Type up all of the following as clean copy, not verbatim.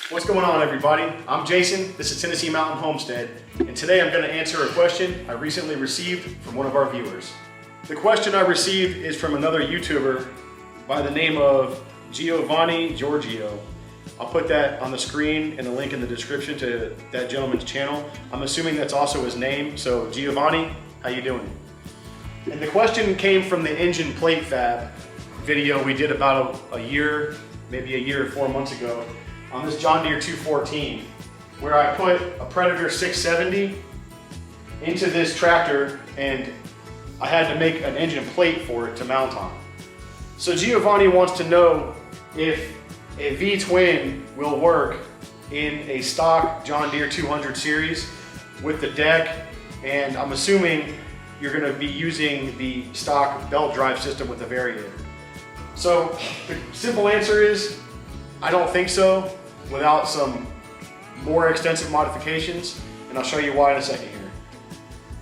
What's going on, everybody? I'm Jason, this is Tennessee Mountain Homestead, and today I'm going to answer a question I recently received from one of our viewers. The question I received is from another YouTuber by the name of Giovanni Giorgio. I'll put that on the screen and a link in the description to that gentleman's channel. I'm assuming that's also his name, so Giovanni, how you doing? And the question came from the engine plate fab video we did about a year, maybe a year or 4 months ago, on this John Deere 214, where I put a Predator 670 into this tractor and I had to make an engine plate for it to mount on. So Giovanni wants to know if a V-twin will work in a stock John Deere 200 series with the deck, and I'm assuming you're going to be using the stock belt drive system with the variator. So the simple answer is I don't think so, without some more extensive modifications, and I'll show you why in a second here.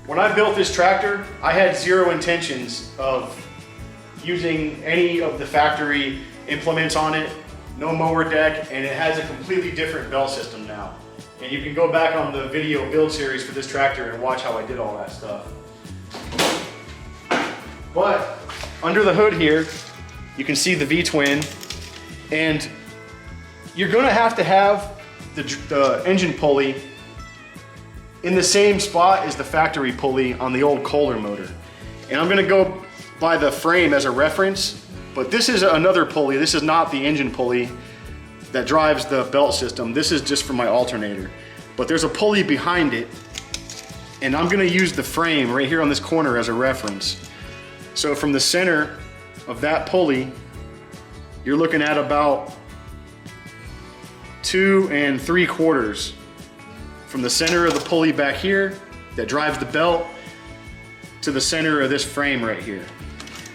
When I built this tractor, I had zero intentions of using any of the factory implements on it, no mower deck, and it has a completely different belt system now. And you can go back on the video build series for this tractor and watch how I did all that stuff. But under the hood here, you can see the V-twin, and you're gonna have the engine pulley in the same spot as the factory pulley on the old Kohler motor. And I'm gonna go by the frame as a reference, but this is another pulley. This is not the engine pulley that drives the belt system. This is just for my alternator. But there's a pulley behind it, and I'm gonna use the frame right here on this corner as a reference. So from the center of that pulley, you're looking at about 2 3/4 from the center of the pulley back here that drives the belt to the center of this frame right here.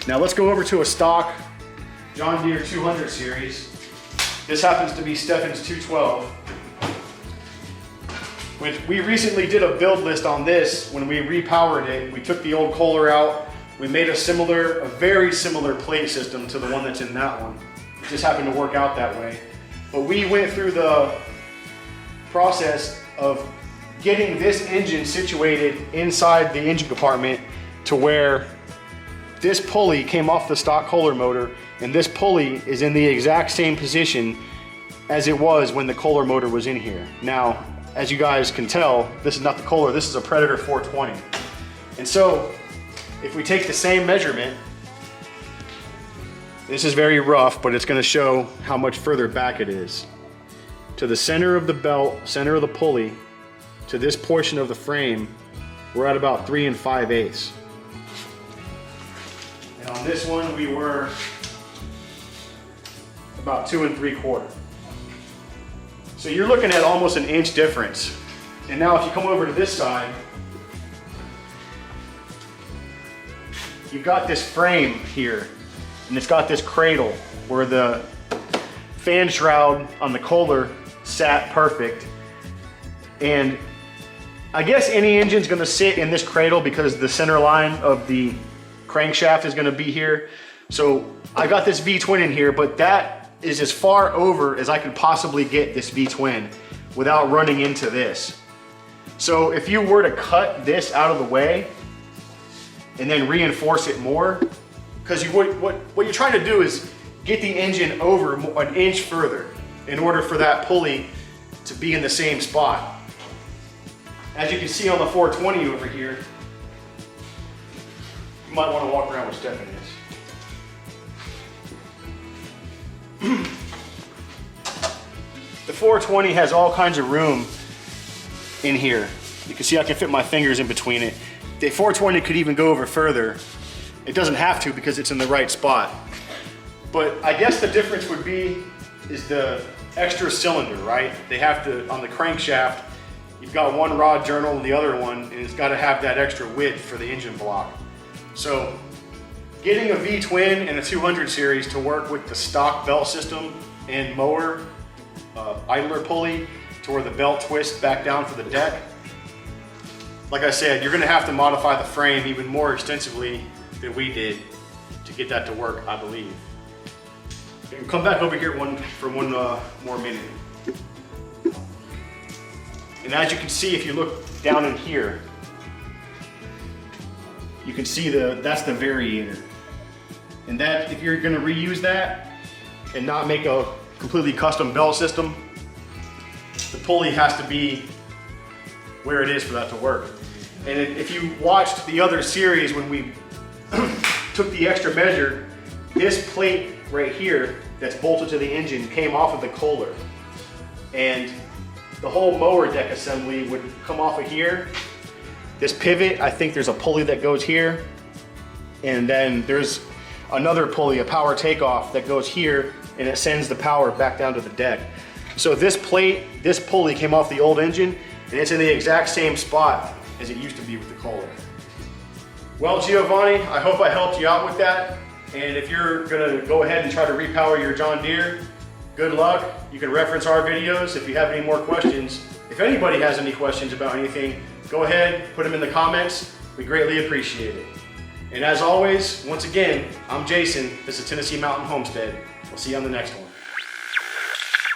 Now let's go over to a stock John Deere 200 series. This happens to be Stephen's 212. We recently did a build list on this. When we repowered it, we took the old Kohler out. We made a very similar plate system to the one that's in that one. It just happened to work out that way. But we went through the process of getting this engine situated inside the engine compartment to where this pulley came off the stock Kohler motor, and this pulley is in the exact same position as it was when the Kohler motor was in here. Now, as you guys can tell, this is not the Kohler, this is a Predator 420. And so, if we take the same measurement, this is very rough, but it's going to show how much further back it is. To the center of the belt, center of the pulley, to this portion of the frame, we're at about 3 5/8. And on this one, we were about 2 3/4. So you're looking at almost an inch difference. And now if you come over to this side, you've got this frame here, and it's got this cradle where the fan shroud on the Kohler sat perfect. And I guess any engine's gonna sit in this cradle because the center line of the crankshaft is gonna be here. So I got this V-twin in here, but that is as far over as I could possibly get this V-twin without running into this. So if you were to cut this out of the way and then reinforce it more, because what you're trying to do is get the engine over an inch further in order for that pulley to be in the same spot. As you can see on the 420 over here, you might want to walk around with Stephen is. The 420 has all kinds of room in here. You can see I can fit my fingers in between it. The 420 could even go over further. It doesn't have to because it's in the right spot. But I guess the difference would be is the extra cylinder, right? They have to, on the crankshaft, you've got one rod journal and the other one, and it's got to have that extra width for the engine block. So getting a V-twin and a 200 series to work with the stock belt system and mower idler pulley to where the belt twists back down for the deck, like I said, you're going to have to modify the frame even more extensively than we did to get that to work, I believe. Come back over here for one more minute. And as you can see, if you look down in here, you can see that's the variator. And that, if you're gonna reuse that and not make a completely custom belt system, the pulley has to be where it is for that to work. And if you watched the other series when we took the extra measure, this plate right here that's bolted to the engine came off of the Kohler. And the whole mower deck assembly would come off of here. This pivot, I think there's a pulley that goes here. And then there's another pulley, a power takeoff that goes here, and it sends the power back down to the deck. So this plate, this pulley came off the old engine, and it's in the exact same spot as it used to be with the Kohler. Well, Giovanni, I hope I helped you out with that. And if you're gonna go ahead and try to repower your John Deere, good luck. You can reference our videos if you have any more questions. If anybody has any questions about anything, go ahead, put them in the comments. We greatly appreciate it. And as always, once again, I'm Jason. This is Tennessee Mountain Homestead. We'll see you on the next one.